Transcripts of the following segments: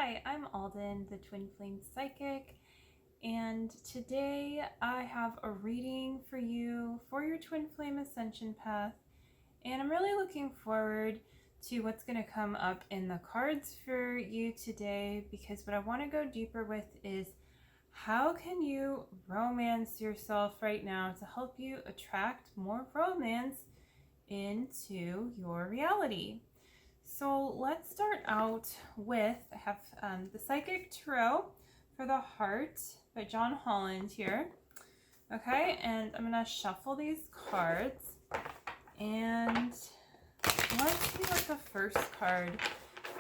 Hi, I'm Aldyn, the Twin Flame Psychic, and today I have a reading for you for your Twin Flame Ascension path, and I'm really looking forward to what's going to come up in the cards for you today, because what I want to go deeper with is how can you romance yourself right now to help you attract more romance into your reality. So let's start out with, I have the Psychic Tarot for the Heart by John Holland here. Okay, and I'm going to shuffle these cards and let's see what the first card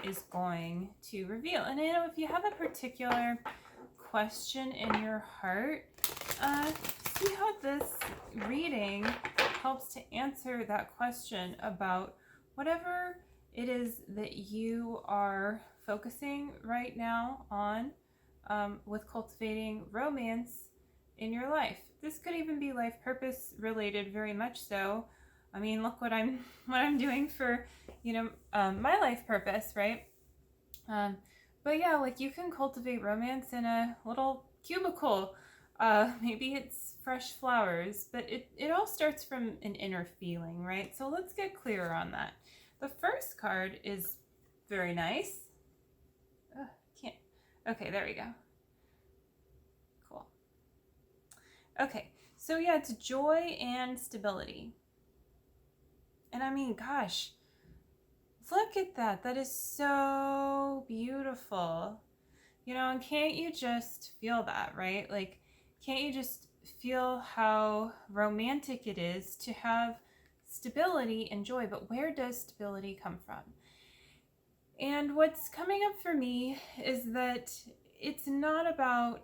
is going to reveal. And you know, if you have a particular question in your heart, see how this reading helps to answer that question about whatever it is that you are focusing right now on with cultivating romance in your life. This could even be life purpose related, very much so. I mean, look what I'm doing for, my life purpose, right? But yeah, like you can cultivate romance in a little cubicle. Maybe it's fresh flowers, but it all starts from an inner feeling, right? So let's get clearer on that. The first card is very nice. Can't. Okay, there we go. Cool. Okay, so yeah, it's joy and stability. And I mean, gosh, look at that. That is so beautiful. And can't you just feel that, right? Like, can't you just feel how romantic it is to have stability and joy? But where does stability come from? And what's coming up for me is that it's not about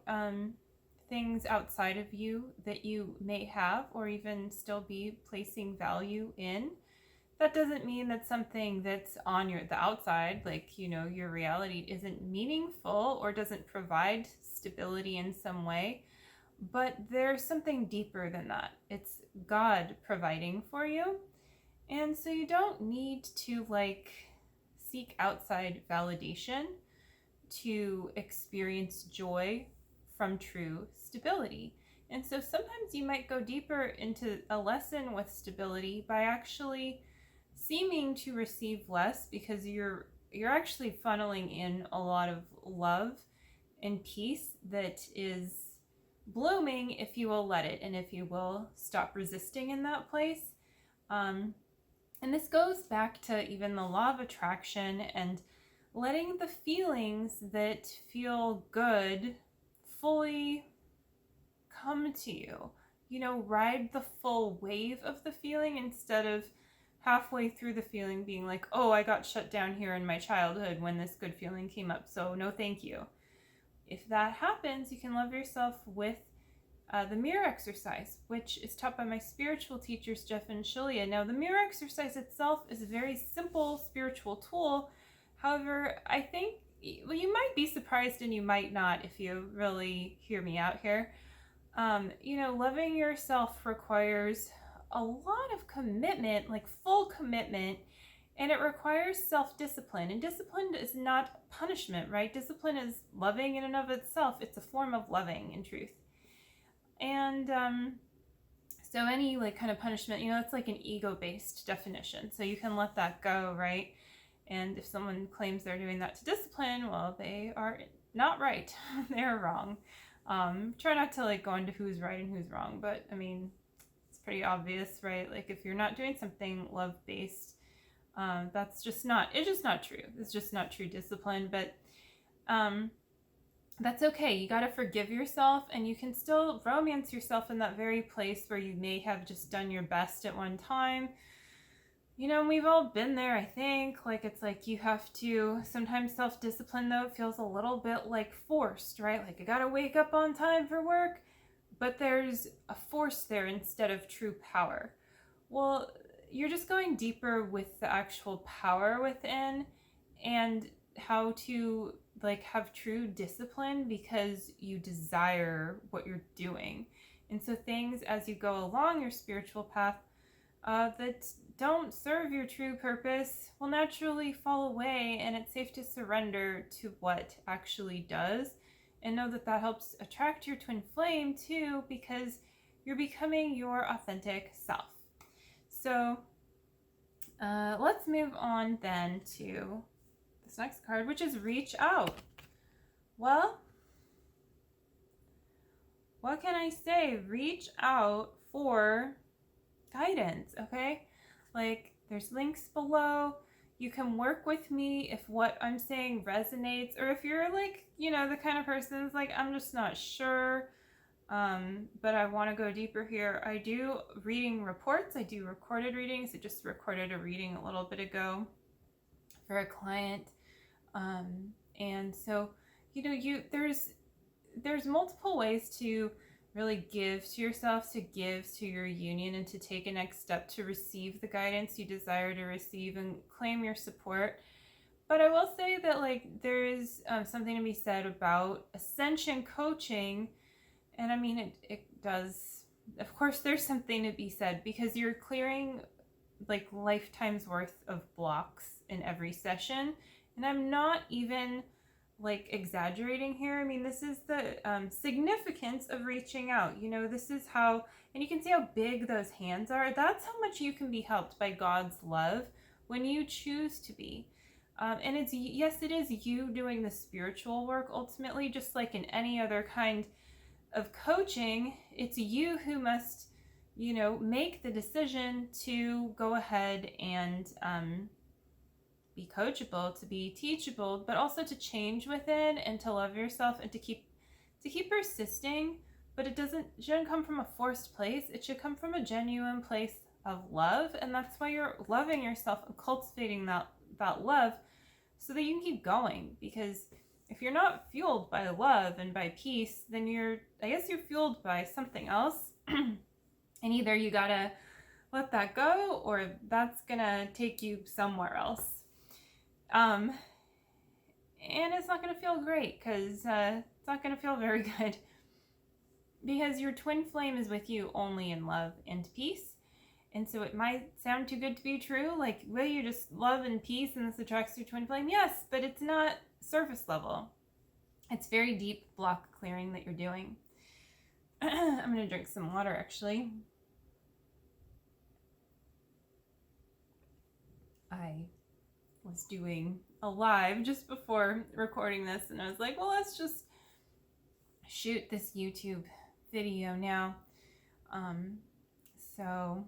things outside of you that you may have or even still be placing value in. That doesn't mean that something that's on the outside, like, your reality isn't meaningful or doesn't provide stability in some way. But there's something deeper than that. It's God providing for you. And so you don't need to seek outside validation to experience joy from true stability. And so sometimes you might go deeper into a lesson with stability by actually seeming to receive less, because you're actually funneling in a lot of love and peace that is blooming if you will let it, and if you will stop resisting in that place. And this goes back to even the law of attraction and letting the feelings that feel good fully come to you. Ride the full wave of the feeling instead of halfway through the feeling being like, oh, I got shut down here in my childhood when this good feeling came up, so no thank you. If that happens, you can love yourself with the mirror exercise, which is taught by my spiritual teachers, Jeff and Shilia. Now, the mirror exercise itself is a very simple spiritual tool. However, I think, you might be surprised and you might not if you really hear me out here. Loving yourself requires a lot of commitment, like full commitment, and it requires self-discipline. And discipline is not punishment, right? Discipline is loving in and of itself. It's a form of loving, in truth. And so any kind of punishment, it's like an ego-based definition. So you can let that go, right? And if someone claims they're doing that to discipline, well, they are not right. They're wrong. Try not to go into who's right and who's wrong, but I mean, it's pretty obvious, right? Like if you're not doing something love-based, it's just not true. It's just not true discipline. But that's okay. You got to forgive yourself, and you can still romance yourself in that very place where you may have just done your best at one time. We've all been there, I think. It's like you have to, sometimes self-discipline, though, feels a little bit forced, right? Like I got to wake up on time for work, but there's a force there instead of true power. Well, you're just going deeper with the actual power within and how to have true discipline because you desire what you're doing. And so things as you go along your spiritual path that don't serve your true purpose will naturally fall away, and it's safe to surrender to what actually does, and know that that helps attract your twin flame too, because you're becoming your authentic self. So let's move on then to this next card, which is reach out. Well, what can I say? Reach out for guidance, okay? Like, there's links below. You can work with me if what I'm saying resonates, or if you're like, you know, the kind of person who's like, I'm just not sure, but I want to go deeper here. I do reading reports. I do recorded readings. I just recorded a reading a little bit ago for a client. And so, you know, there's multiple ways to really give to yourself, to give to your union, and to take a next step to receive the guidance you desire to receive and claim your support. But I will say that, like, there is something to be said about ascension coaching. And I mean, it does, of course, there's something to be said, because you're clearing like lifetimes worth of blocks in every session. And I'm not even like exaggerating here. I mean, this is the significance of reaching out. You know, this is how, and you can see how big those hands are. That's how much you can be helped by God's love when you choose to be. And it's, yes, it is you doing the spiritual work ultimately, just like in any other kind of coaching. It's you who must, you know, make the decision to go ahead and be coachable, to be teachable, but also to change within and to love yourself and to keep persisting. But it shouldn't come from a forced place. It should come from a genuine place of love, and that's why you're loving yourself and cultivating that love, so that you can keep going. Because if you're not fueled by love and by peace, then you're fueled by something else. And either you gotta let that go, or that's gonna take you somewhere else. And it's not gonna feel great, because it's not gonna feel very good, because your twin flame is with you only in love and peace. And so it might sound too good to be true, like, will you just love and peace and this attracts your twin flame? Yes, but it's not surface level. It's very deep block clearing that you're doing. I'm gonna drink some water, actually. I was doing a live just before recording this, and I was like, well, let's just shoot this YouTube video now. So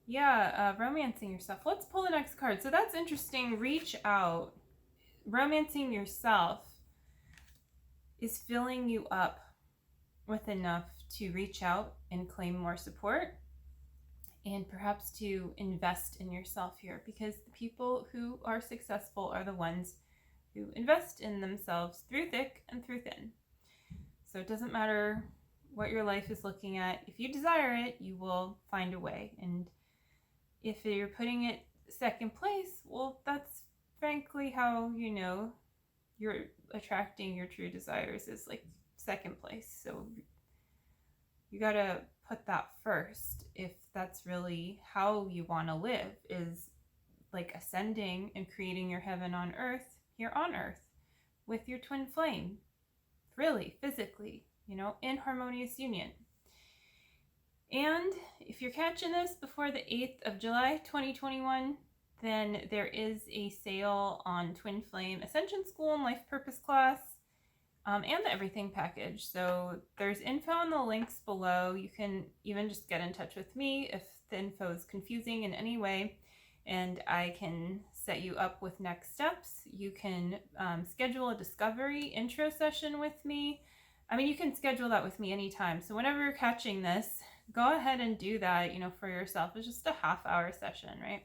yeah, romancing yourself. Let's pull the next card. So that's interesting. Reach out. Romancing yourself is filling you up with enough to reach out and claim more support, and perhaps to invest in yourself here, because the people who are successful are the ones who invest in themselves through thick and through thin. So it doesn't matter what your life is looking at. If you desire it, you will find a way. And if you're putting it second place, well, that's frankly how you know you're attracting your true desires, is like second place. So you gotta put that first if that's really how you want to live, is like ascending and creating your heaven on earth, here on earth, with your twin flame, really physically, you know, in harmonious union. And if you're catching this before the 8th of July 2021, then there is a sale on Twin Flame Ascension School and Life Purpose class, and the everything package. So there's info in the links below. You can even just get in touch with me if the info is confusing in any way, and I can set you up with next steps. You can schedule a discovery intro session with me. I mean, you can schedule that with me anytime. So whenever you're catching this, go ahead and do that, you know, for yourself. It's just a half-hour session, right?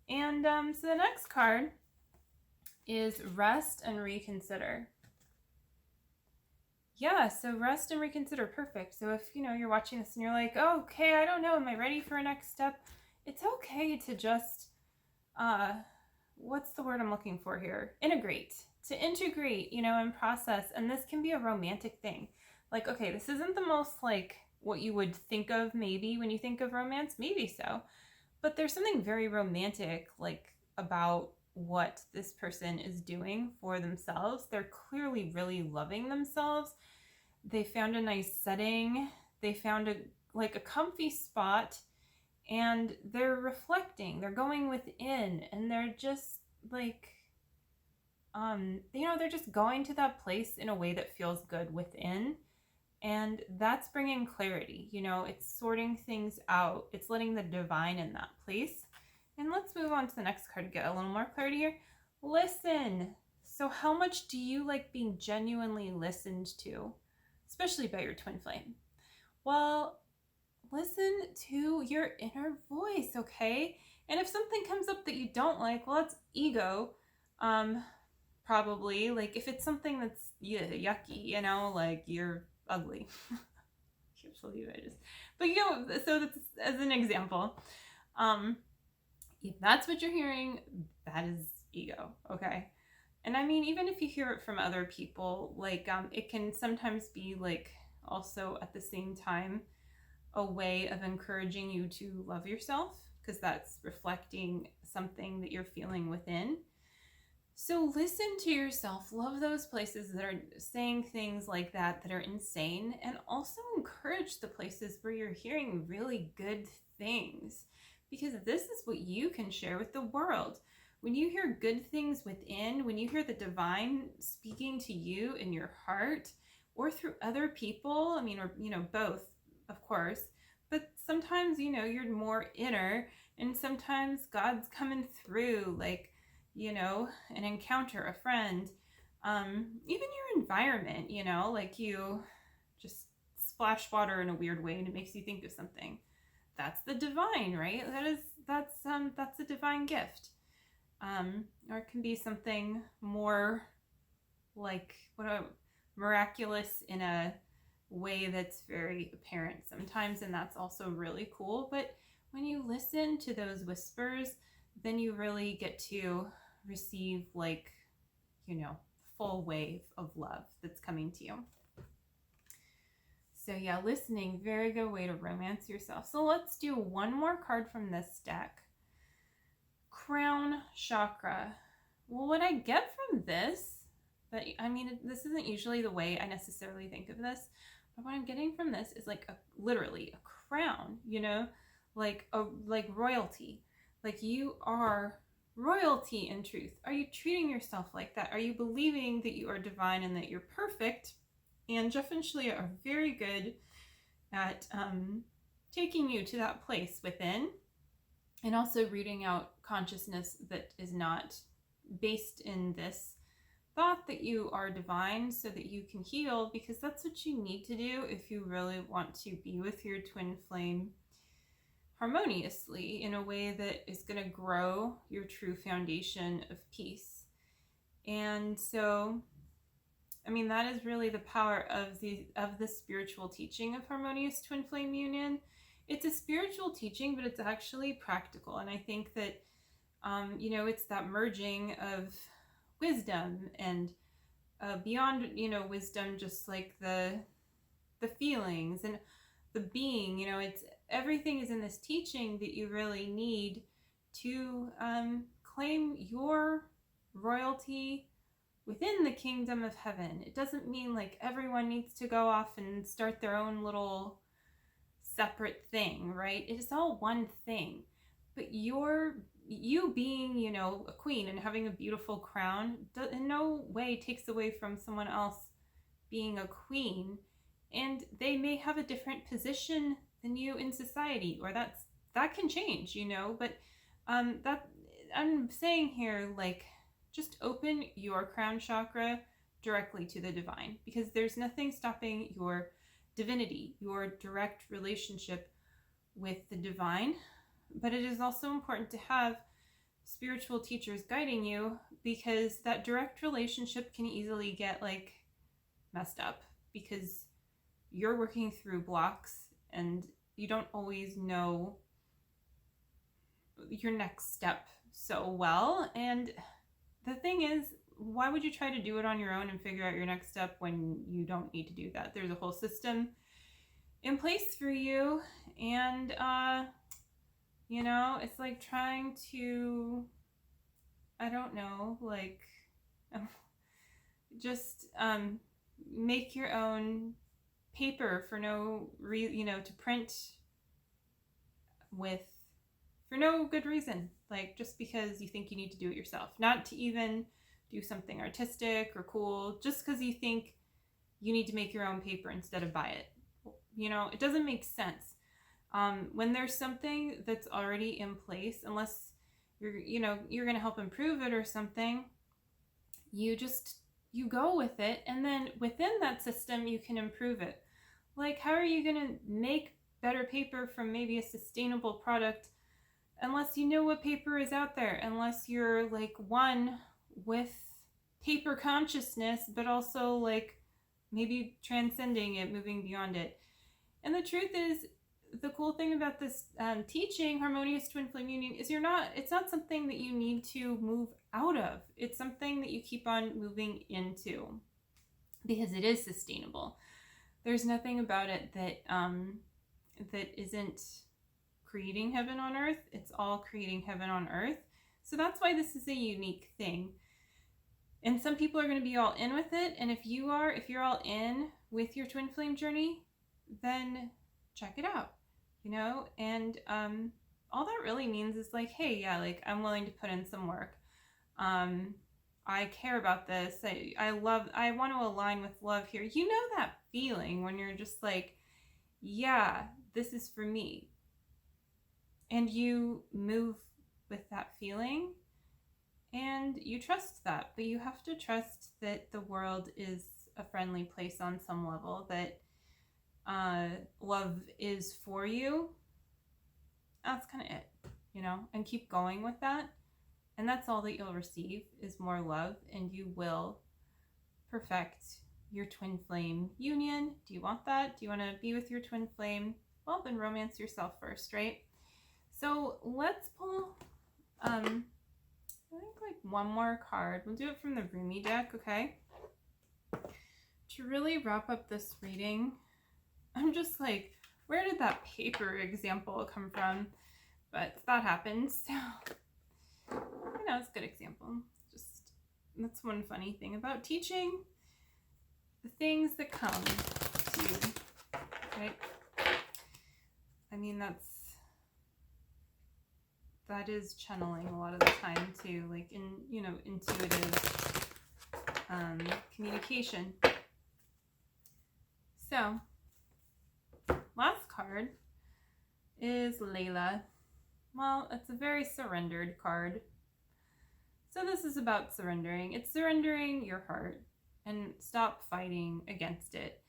And so the next card is rest and reconsider. Yeah, so rest and reconsider. Perfect. So if, you know, you're watching this and you're like, oh, okay, I don't know, am I ready for a next step? It's okay to just, what's the word I'm looking for here? Integrate. To integrate, you know, and process. And this can be a romantic thing. Like, okay, this isn't the most like what you would think of maybe when you think of romance, maybe so. but there's something very romantic like about what this person is doing for themselves. They're clearly really loving themselves. They found a nice setting. They found a comfy spot, and they're reflecting. They're going within, and they're just like they're just going to that place in a way that feels good within. And that's bringing clarity. It's sorting things out. It's letting the divine in that place. And let's move on to the next card to get a little more clarity here. Listen. So how much do you like being genuinely listened to, especially by your twin flame? Well, listen to your inner voice, okay? And if something comes up that you don't like, well, that's ego. Probably. Like if it's something that's yucky, like you're ugly. Can't believe I just. But so that's as an example. If that's what you're hearing, that is ego, okay? And I mean, even if you hear it from other people, like it can sometimes be like also at the same time a way of encouraging you to love yourself, because that's reflecting something that you're feeling within. So listen to yourself. Love those places that are saying things like that are insane, and also encourage the places where you're hearing really good things, because this is what you can share with the world. When you hear good things within, when you hear the divine speaking to you in your heart or through other people, or both, of course, but sometimes, you're more inner, and sometimes God's coming through, like, an encounter, a friend, even your environment, like you just splash water in a weird way and it makes you think of something. That's the divine, right? That's a divine gift. Or it can be something more like miraculous in a way that's very apparent sometimes, and that's also really cool. But when you listen to those whispers, then you really get to receive full wave of love that's coming to you. So yeah, listening, very good way to romance yourself. So let's do one more card from this deck. Crown Chakra. Well, what I get from this, but this isn't usually the way I necessarily think of this, but what I'm getting from this is literally a crown, like royalty. Like you are royalty in truth. Are you treating yourself like that? Are you believing that you are divine and that you're perfect? And Jeff and Shalia are very good at taking you to that place within, and also rooting out consciousness that is not based in this thought that you are divine, so that you can heal, because that's what you need to do if you really want to be with your twin flame harmoniously in a way that is going to grow your true foundation of peace. And so, that is really the power of the spiritual teaching of harmonious twin flame union. It's a spiritual teaching, but it's actually practical. And I think that, it's that merging of wisdom and beyond, wisdom, just like the feelings and the being, it's everything is in this teaching that you really need to claim your royalty within the kingdom of heaven. It doesn't mean like everyone needs to go off and start their own little separate thing, right? It is all one thing. But you being, a queen and having a beautiful crown in no way takes away from someone else being a queen. And they may have a different position than you in society, or that can change, but that I'm saying here, like, just open your crown chakra directly to the divine, because there's nothing stopping your divinity, your direct relationship with the divine. But it is also important to have spiritual teachers guiding you, because that direct relationship can easily get messed up, because you're working through blocks and you don't always know your next step so well. And the thing is, why would you try to do it on your own and figure out your next step when you don't need to do that? There's a whole system in place for you. And, You know, it's like trying to, I don't know, like just make your own paper for no to print with for no good reason, like just because you think you need to do it yourself, not to even do something artistic or cool, just because you think you need to make your own paper instead of buy it. You know, it doesn't make sense. When there's something that's already in place, unless you're going to help improve it or something, you go with it, and then within that system you can improve it. Like, how are you going to make better paper from maybe a sustainable product unless you know what paper is out there, unless you're like one with paper consciousness, but also like maybe transcending it, moving beyond it. And the truth is, the cool thing about this teaching, Harmonious Twin Flame Union, is it's not something that you need to move out of. It's something that you keep on moving into, because it is sustainable. There's nothing about it that isn't creating heaven on earth. It's all creating heaven on earth. So that's why this is a unique thing. And some people are going to be all in with it. And if you're all in with your twin flame journey, then check it out, and all that really means is like, hey, yeah, like I'm willing to put in some work. I care about this. I want to align with love here. You know that feeling when you're just like, yeah, this is for me. And you move with that feeling and you trust that, but you have to trust that the world is a friendly place on some level, that love is for you. That's kind of it, and keep going with that. And that's all that you'll receive is more love, and you will perfect your twin flame union. Do you want that? Do you want to be with your twin flame? Well, then romance yourself first, right? So let's pull, I think like one more card. We'll do it from the Rumi deck, okay? To really wrap up this reading, I'm just like, where did that paper example come from? But that happens, so it's a good example. Just, that's one funny thing about teaching. The things that come to you, right? I mean, that is channeling a lot of the time too, like intuitive communication. So, last card is Layla. Well, it's a very surrendered card. So this is about surrendering. It's surrendering your heart and stop fighting against it.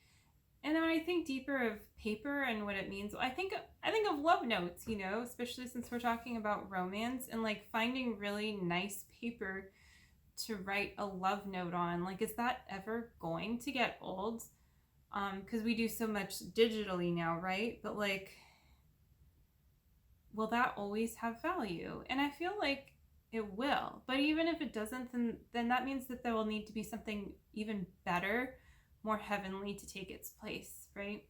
And when I think deeper of paper and what it means, I think of love notes, especially since we're talking about romance, and like finding really nice paper to write a love note on. Like, is that ever going to get old? Because we do so much digitally now, right? But like, will that always have value? And I feel like it will. But even if it doesn't, then that means that there will need to be something even better, more heavenly, to take its place, right?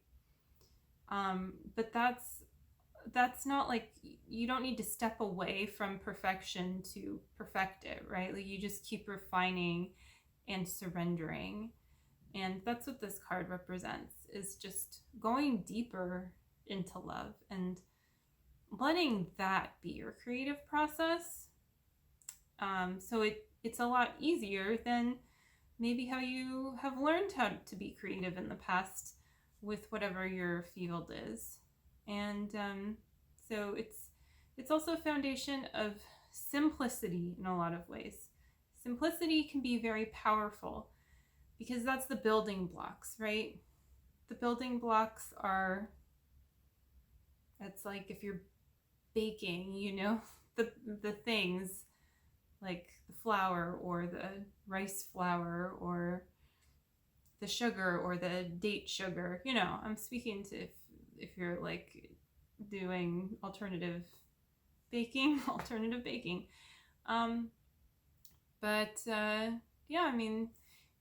But that's not like, you don't need to step away from perfection to perfect it, right? Like, you just keep refining and surrendering. And that's what this card represents, is just going deeper into love and letting that be your creative process. So it's a lot easier than maybe how you have learned how to be creative in the past with whatever your field is. And so it's also a foundation of simplicity in a lot of ways. Simplicity can be very powerful because that's the building blocks, right? The building blocks are, it's like if you're baking, the things like the flour or the rice flour or the sugar or the date sugar. I'm speaking to if you're like doing alternative baking. Yeah, I mean,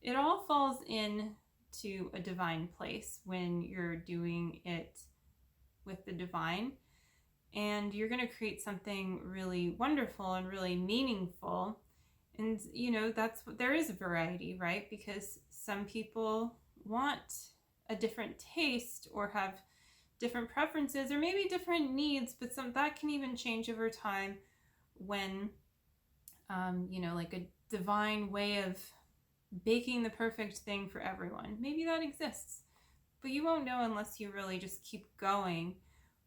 it all falls into a divine place when you're doing it with the divine. and you're going to create something really wonderful and really meaningful. And, you know, that's what, there is variety, right? Because some people want a different taste or have different preferences or maybe different needs, but that can even change over time when, you know, like a divine way of baking the perfect thing for everyone. Maybe that exists, but you won't know unless you really just keep going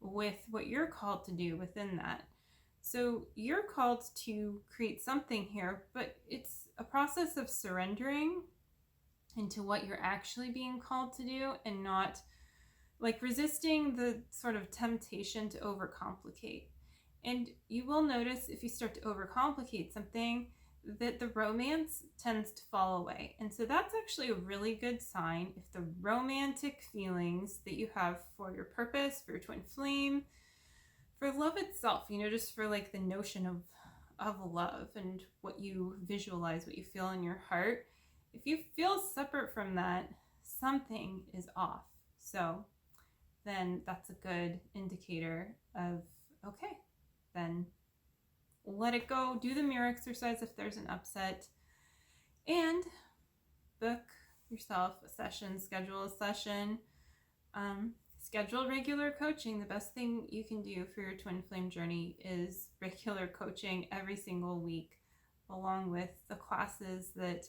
with what you're called to do within that. So you're called to create something here, but it's a process of surrendering into what you're actually being called to do and not like resisting the sort of temptation to overcomplicate. And you will notice if you start to overcomplicate something that the romance tends to fall away. And so that's actually a really good sign if the romantic feelings that you have for your purpose, for your twin flame, for love itself, you know, just for like the notion of love and what you visualize, what you feel in your heart. If you feel separate from that, something is off. So then that's a good indicator of, okay, then let it go. Do the mirror exercise if there's an upset, and book yourself a session, schedule a session, schedule regular coaching. The best thing you can do for your twin flame journey is regular coaching every single week, along with the classes that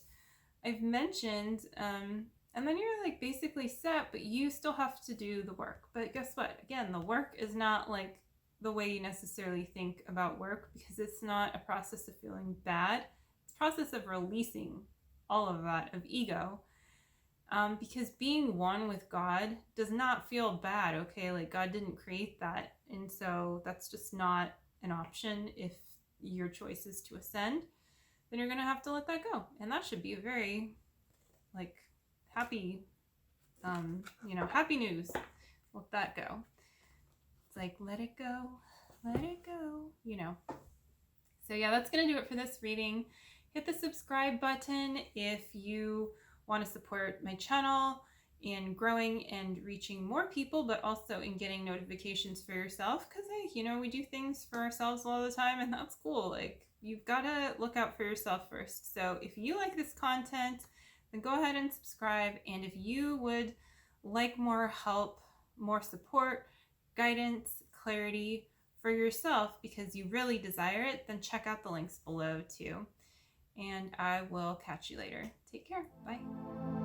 I've mentioned. And then you're like basically set, but you still have to do the work. But guess what? Again, the work is not like the way you necessarily think about work, because it's not a process of feeling bad. It's a process of releasing all of that, of ego. Because being one with God does not feel bad, okay? Like God didn't create that. And so that's just not an option. If your choice is to ascend, then you're going to have to let that go. And that should be a very like happy, you know, happy news. Let that go. It's like, let it go, you know. So yeah, that's going to do it for this reading. Hit the subscribe button if you want to support my channel in growing and reaching more people, but also in getting notifications for yourself. Because, hey, you know, we do things for ourselves all the time, and that's cool. Like, you've got to look out for yourself first. So if you like this content, then go ahead and subscribe. And if you would like more help, more support, guidance, clarity for yourself because you really desire it, then check out the links below too. And I will catch you later. Take care. Bye.